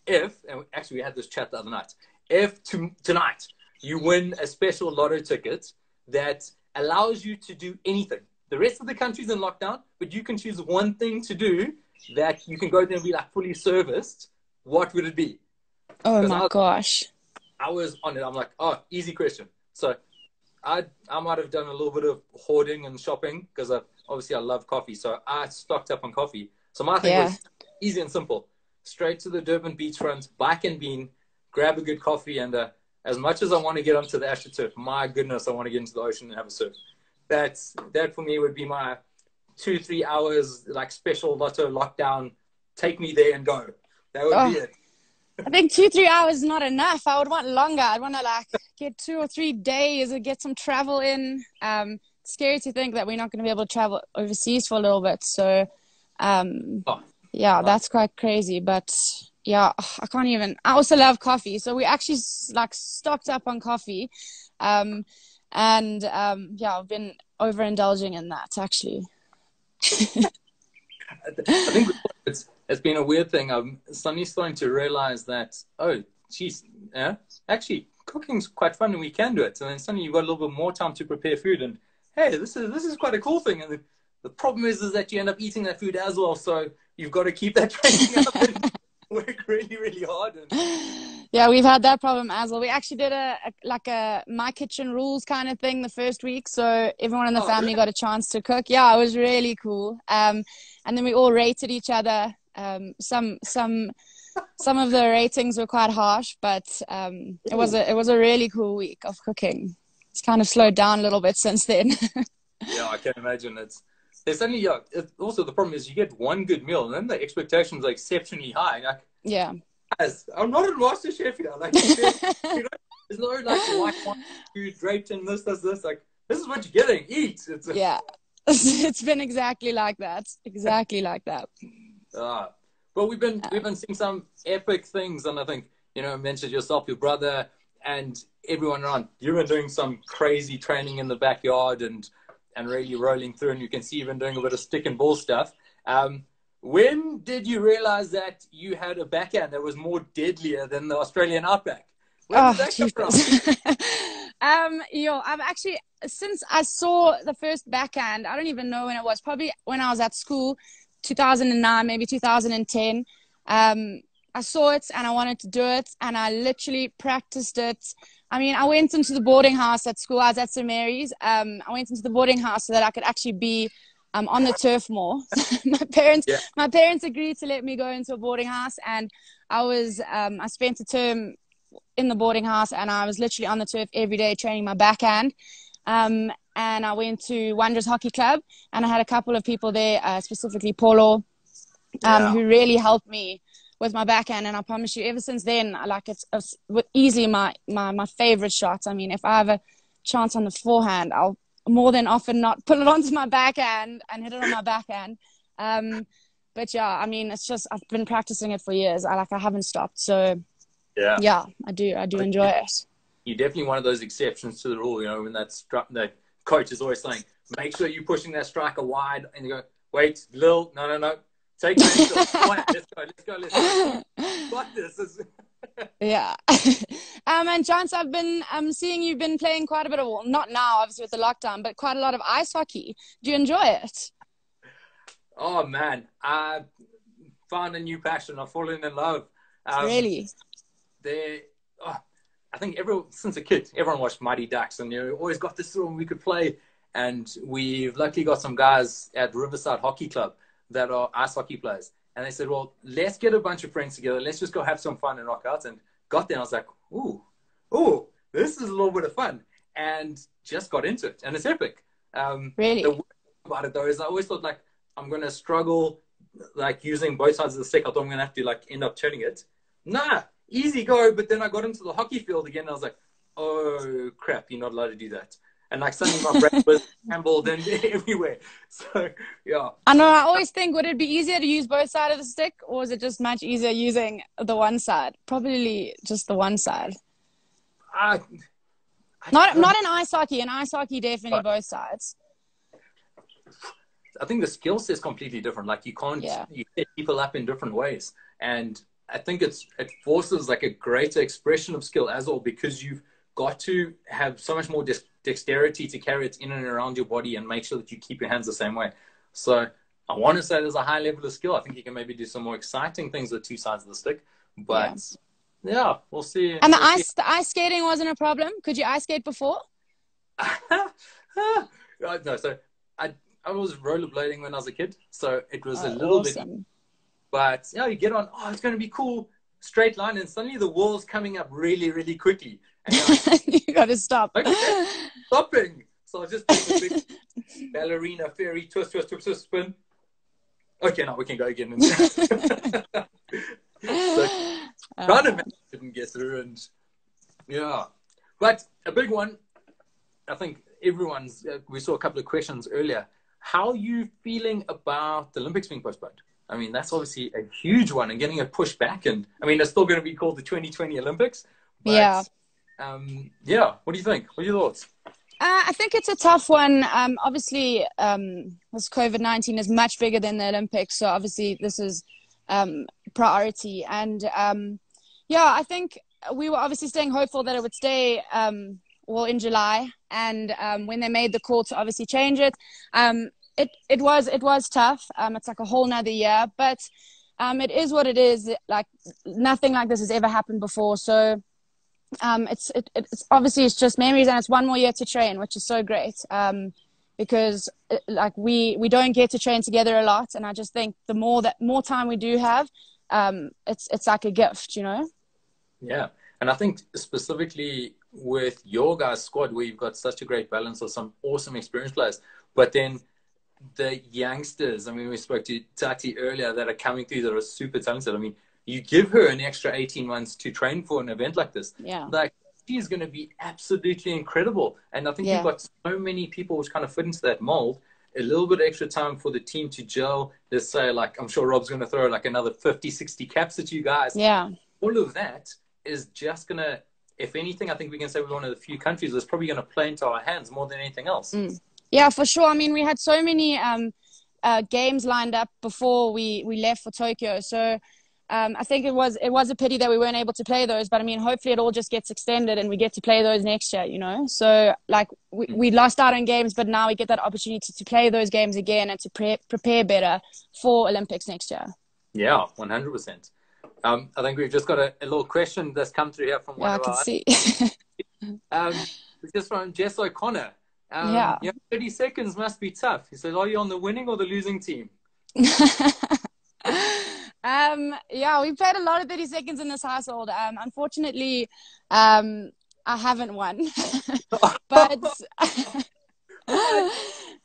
And actually we had this chat the other night. If tonight you win a special lotto ticket that allows you to do anything. The rest of the country's in lockdown, but you can choose one thing to do that you can go there and be like fully serviced. What would it be? Oh my gosh. I was on it. I'm like, oh, easy question. So I might have done a little bit of hoarding and shopping because obviously I love coffee. So I stocked up on coffee. So my thing was easy and simple. Straight to the Durban beachfront, bike and bean, grab a good coffee. And as much as I want to get onto the AstroTurf, my goodness, I want to get into the ocean and have a surf. That for me would be my 2-3 hours, like special lotto lockdown. Take me there and go. That would be it. I think 2-3 hours is not enough. I would want longer. I'd want to get 2 or 3 days and get some travel in. Scary to think that we're not going to be able to travel overseas for a little bit. So, that's quite crazy. But yeah, I can't even. I also love coffee, so we actually stocked up on coffee, I've been overindulging in that actually. I think it's been a weird thing. Sunny's starting to realize that, actually cooking's quite fun and we can do it. And then suddenly you've got a little bit more time to prepare food and hey, this is quite a cool thing. And the problem is that you end up eating that food as well. So you've got to keep that training up and work really, really hard. Yeah, we've had that problem as well. We actually did a My Kitchen Rules kind of thing the first week. So everyone in the family got a chance to cook. Yeah, it was really cool. And then we all rated each other. Some of the ratings were quite harsh, but it was a really cool week of cooking. It's kind of slowed down a little bit since then. Yeah, I can imagine. There's only also the problem is you get one good meal and then the expectations are exceptionally high. Like, yeah. Guys, I'm not a master chef here. Like, there's no white wine food draped in this. Like, this is what you're getting. Eat. Yeah. It's been exactly like that. Exactly like that. Well, we've been seeing some epic things, and I think mentioned yourself, your brother, and everyone around. You've been doing some crazy training in the backyard and really rolling through, and you can see you've been doing a bit of stick and ball stuff. When did you realize that you had a backhand that was more deadlier than the Australian Outback? Where did that come from? I've actually, since I saw the first backhand, I don't even know when it was, probably when I was at school, 2009, maybe 2010. I saw it and I wanted to do it, and I literally practiced it. I mean, I went into the boarding house at school. I was at St. Mary's. I went into the boarding house so that I could actually be on the turf more. My parents agreed to let me go into a boarding house, and I spent a term in the boarding house, and I was literally on the turf every day training my backhand. And I went to Wanderers Hockey Club, and I had a couple of people there, specifically Paulo, who really helped me with my backhand. And I promise you, ever since then, like it's easily my favorite shot. I mean, if I have a chance on the forehand, I'll more than often not pull it onto my backhand and hit it on my backhand. But yeah, I mean, it's just, I've been practicing it for years. I haven't stopped. So yeah, I do enjoy it. You're definitely one of those exceptions to the rule, you know, when the coach is always saying, make sure you're pushing that striker wide, and you go, wait, Lil, no. Take it. Let's go. Got this. Yeah. And Chance, I've been seeing you've been playing quite a bit of, well, not now, obviously, with the lockdown, but quite a lot of ice hockey. Do you enjoy it? Oh, man. I found a new passion. I've fallen in love. Really? I think since a kid, everyone watched Mighty Ducks, and you always got this room we could play. And we've luckily got some guys at Riverside Hockey Club that are ice hockey players. And they said, well, let's get a bunch of friends together. Let's just go have some fun and rock out. And got there, and I was like, ooh, this is a little bit of fun. And just got into it. And it's epic. Really? The worst about it, though, is I always thought, like, I'm going to struggle, like, using both sides of the stick. I thought I'm going to have to, like, end up turning it. Nah, easy go. But then I got into the hockey field again, and I was like, oh, crap, you're not allowed to do that. And like suddenly my brain was scrambled and everywhere. So, yeah. I know, I always think, would it be easier to use both sides of the stick, or is it just much easier using the one side? Probably just the one side. Not in ice hockey. In ice hockey, definitely both sides. I think the skill set is completely different. Like, you can't, you set people up in different ways. And I think it forces like a greater expression of skill as well, because you've got to have so much more dexterity to carry it in and around your body and make sure that you keep your hands the same way. So I want to say there's a high level of skill. I think you can maybe do some more exciting things with two sides of the stick. But yeah, we'll see. And the ice skating wasn't a problem? Could you ice skate before? No, so I was rollerblading when I was a kid. So it was a little bit. But yeah, you get on, it's going to be cool, straight line, and suddenly the wall's coming up really, really quickly. And you got to stop. Okay, stopping. So I just did a big ballerina fairy twist, spin. Okay, now we can go again. So, didn't get through, and yeah. But a big one, I think we saw a couple of questions earlier. How are you feeling about the Olympics being postponed? I mean, that's obviously a huge one, and getting it pushed back. And I mean, it's still going to be called the 2020 Olympics. But, what do you think? What are your thoughts? I think it's a tough one. Obviously, this COVID-19 is much bigger than the Olympics. So obviously this is priority. And I think we were obviously staying hopeful that it would stay in July. And when they made the call to obviously change it, it was tough. It's like a whole nother year, but it is what it is. Like, nothing like this has ever happened before. So it's obviously, it's just memories, and it's one more year to train, which is so great. Because we don't get to train together a lot, and I just think the more time we do have, it's like a gift, you know? Yeah. And I think specifically with your guys' squad, where you've got such a great balance of some awesome experienced players, but then the youngsters, I mean, we spoke to Thati earlier, that are coming through that are super talented. I mean, you give her an extra 18 months to train for an event like this. Yeah. Like, she's going to be absolutely incredible. And I think you've got so many people which kind of fit into that mold. A little bit extra time for the team to gel. Let's say, like, I'm sure Rob's going to throw like another 50, 60 caps at you guys. Yeah. All of that is just going to, if anything, I think we can say we're one of the few countries that's probably going to play into our hands more than anything else. Yeah, for sure. I mean, we had so many games lined up before we left for Tokyo. So I think it was a pity that we weren't able to play those. But I mean, hopefully it all just gets extended and we get to play those next year, you know? So like we lost out on games, but now we get that opportunity to play those games again and to prepare better for Olympics next year. Yeah, 100%. I think we've just got a little question that's come through here from one Yeah, I of can our. see. It's just from Jess O'Connor. Yeah. 30 seconds must be tough. He says, are you on the winning or the losing team? Yeah, we played a lot of 30 seconds in this household. Unfortunately, I haven't won. But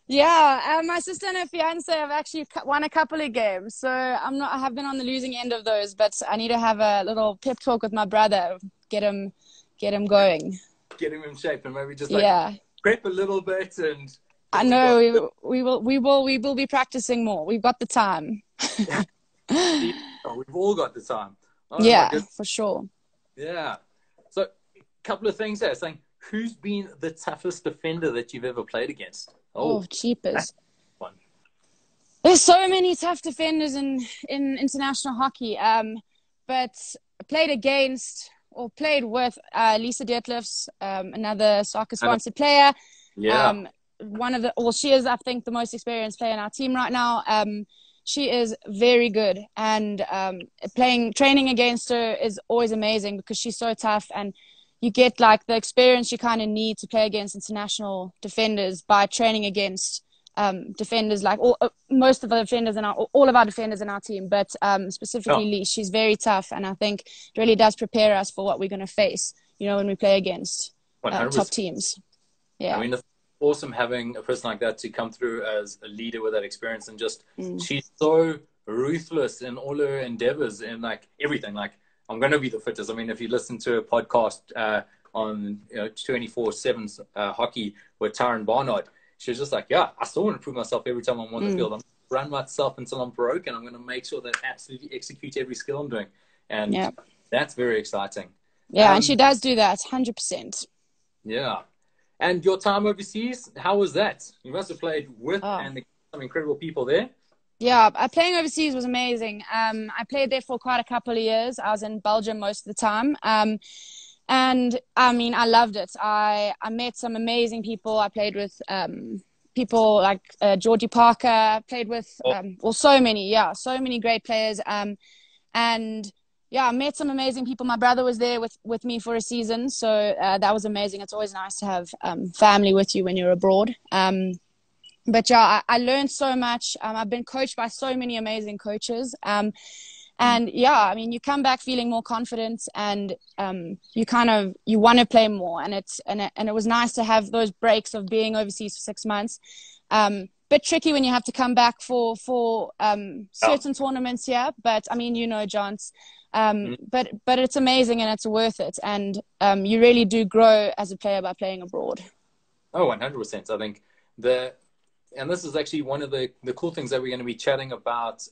yeah, my sister and her fiance have actually won a couple of games. So I have been on the losing end of those, but I need to have a little pep talk with my brother, get him going. Get him in shape and maybe just prep a little bit and. I know we will be practicing more. We've got the time. We've all got the time. Yeah, for sure. Yeah. So, a couple of things there. Saying, who's been the toughest defender that you've ever played against? Oh, jeepers. There's so many tough defenders in international hockey. But I played against or played with Lisa Detlefs, another soccer-sponsored player. Yeah. She is, I think, the most experienced player in our team right now. She is very good, and training against her is always amazing because she's so tough, and you get like the experience you kind of need to play against international defenders by training against defenders like most of the defenders all of our defenders in our team, but specifically Lee. She's very tough, and I think it really does prepare us for what we're going to face, when we play against top teams. Yeah. I mean, it's awesome having a person like that to come through as a leader with that experience, and just she's so ruthless in all her endeavors and like everything. Like, I'm going to be the fittest. I mean, if you listen to a podcast on 24/7 hockey with Taryn Barnard, she was just like, yeah, I still want to prove myself every time I'm on the field. I'm going to run myself until I'm broken. I'm going to make sure that I absolutely execute every skill I'm doing. And that's very exciting. Yeah, and she does do that 100%. Yeah. And your time overseas, how was that? You must have played with and some incredible people there. Yeah, playing overseas was amazing. I played there for quite a couple of years. I was in Belgium most of the time. And I mean, I loved it. I met some amazing people. I played with people like Georgie Parker, played with, so many great players. And yeah, I met some amazing people. My brother was there with me for a season. So that was amazing. It's always nice to have family with you when you're abroad. But yeah, I learned so much. I've been coached by so many amazing coaches. And yeah, I mean, you come back feeling more confident, and you want to play more. And it was nice to have those breaks of being overseas for 6 months. Bit tricky when you have to come back for certain tournaments here. But I mean, Johns. But it's amazing and it's worth it. And you really do grow as a player by playing abroad. Oh, 100%. I think and this is actually one of the cool things that we're going to be chatting about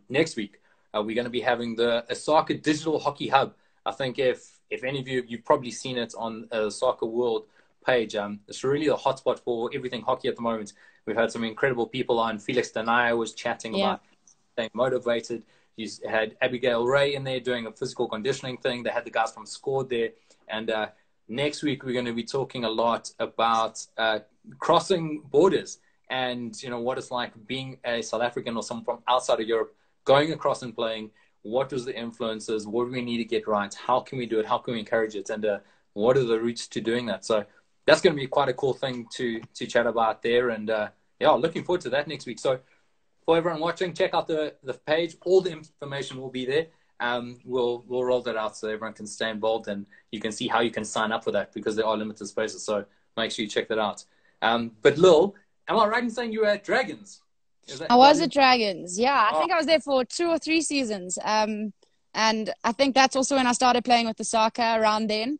next week. We're going to be having the Osaka Digital Hockey Hub. I think if any of you've probably seen it on the Soccer World page. It's really the hotspot for everything hockey at the moment. We've had some incredible people on. Felix Danaya was chatting about staying motivated. You had Abigail Ray in there doing a physical conditioning thing. They had the guys from Scored there. And next week, we're going to be talking a lot about crossing borders and, what it's like being a South African or someone from outside of Europe, going across and playing. What was the influences? What do we need to get right? How can we do it? How can we encourage it? And what are the routes to doing that? So that's going to be quite a cool thing to chat about there. And looking forward to that next week. So for everyone watching, check out the page. All the information will be there. We'll roll that out so everyone can stay involved, and you can see how you can sign up for that because there are limited spaces. So make sure you check that out. But Lil, am I right in saying you were at Dragons? I was at Dragons. Yeah, I think I was there for 2 or 3 seasons. And I think that's also when I started playing with the soccer around then.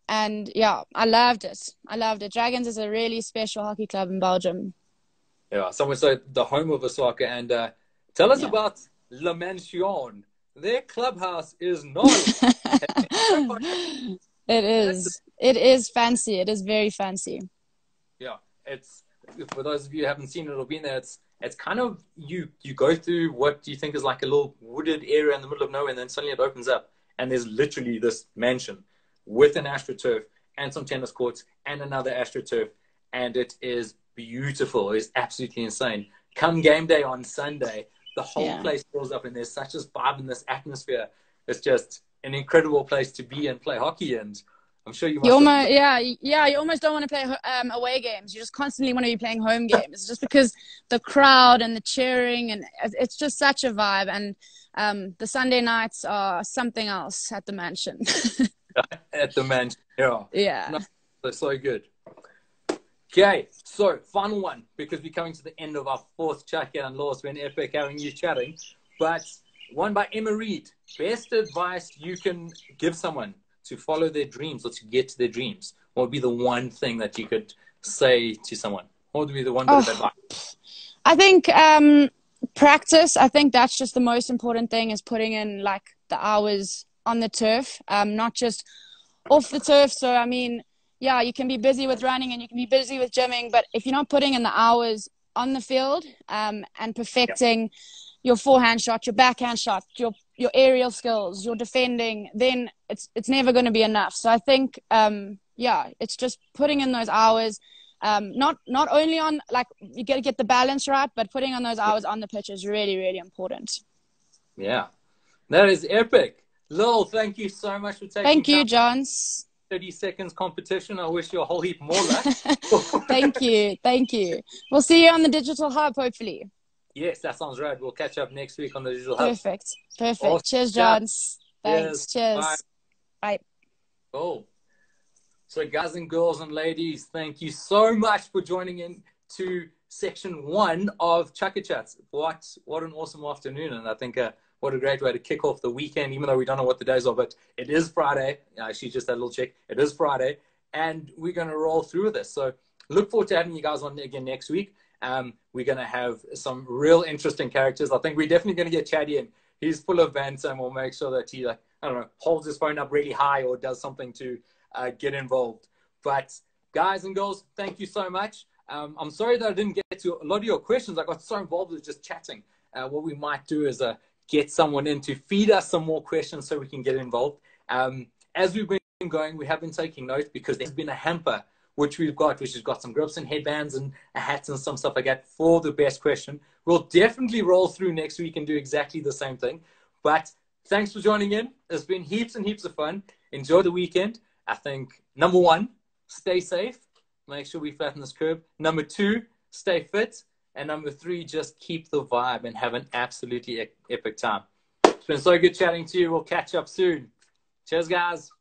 And yeah, I loved it. Dragons is a really special hockey club in Belgium. Yeah, some would say the home of Osaka. And tell us about La Mansion. Their clubhouse is nice. It is. It is fancy. It is very fancy. Yeah, it's, for those of you who haven't seen it or been there, it's kind of, you go through what you think is like a little wooded area in the middle of nowhere, and then suddenly it opens up and there's literally this mansion with an AstroTurf and some tennis courts and another AstroTurf, and it is beautiful. It's absolutely insane. Come game day on Sunday, the whole Yeah. place fills up, and there's such a vibe in this atmosphere. It's just an incredible place to be and play hockey, and I'm sure you must You have- almost, you almost don't want to play away games. You just constantly want to be playing home games, just because the crowd and the cheering, and it's just such a vibe. And the Sunday nights are something else at the mansion. at the mansion. Yeah. Yeah. No, that's so good. Okay, so final one, because we're coming to the end of our fourth chat here, and Law, it's been epic having you chatting. But one by Emma Reed. Best advice you can give someone to follow their dreams or to get to their dreams? What would be the one thing that you could say to someone? What would be the one bit of advice? I think practice. I think that's just the most important thing, is putting in like the hours on the turf, not just off the turf. So, I mean, yeah, you can be busy with running and you can be busy with gymming, but if you're not putting in the hours on the field and perfecting your forehand shot, your backhand shot, your aerial skills, your defending, then it's never going to be enough. So I think, it's just putting in those hours, not only on, like, you got to get the balance right, but putting on those hours on the pitch is really, really important. Yeah, that is epic. Lil, thank you so much for taking Thank you, time. Johns. 30 seconds competition. I wish you a whole heap more luck. Thank you. We'll see you on the digital hub, hopefully. Yes, that sounds right. We'll catch up next week on the digital hub. Perfect. Awesome. Cheers, Johns. Thanks. Cheers. Bye. Cool. So, guys and girls and ladies, thank you so much for joining in to section 1 of Chukka Chats. What an awesome afternoon, and I think what a great way to kick off the weekend, even though we don't know what the days are, but it is Friday. She just had a little check. It is Friday, and we're going to roll through this. So look forward to having you guys on again next week. We're going to have some real interesting characters. I think we're definitely going to get Chaddy in. He's full of banter, and we'll make sure that he, holds his phone up really high or does something to get involved. But guys and girls, thank you so much. I'm sorry that I didn't get to a lot of your questions. I got so involved with just chatting. What we might do is get someone in to feed us some more questions so we can get involved. As we've been going, we have been taking notes because there's been a hamper which has got some grips and headbands and hats and some stuff like that for the best question. We'll definitely roll through next week and do exactly the same thing. But thanks for joining in. It's been heaps and heaps of fun. Enjoy the weekend. I think, number 1, stay safe. Make sure we flatten this curve. Number 2, stay fit. And number 3, just keep the vibe and have an absolutely epic time. It's been so good chatting to you. We'll catch up soon. Cheers, guys.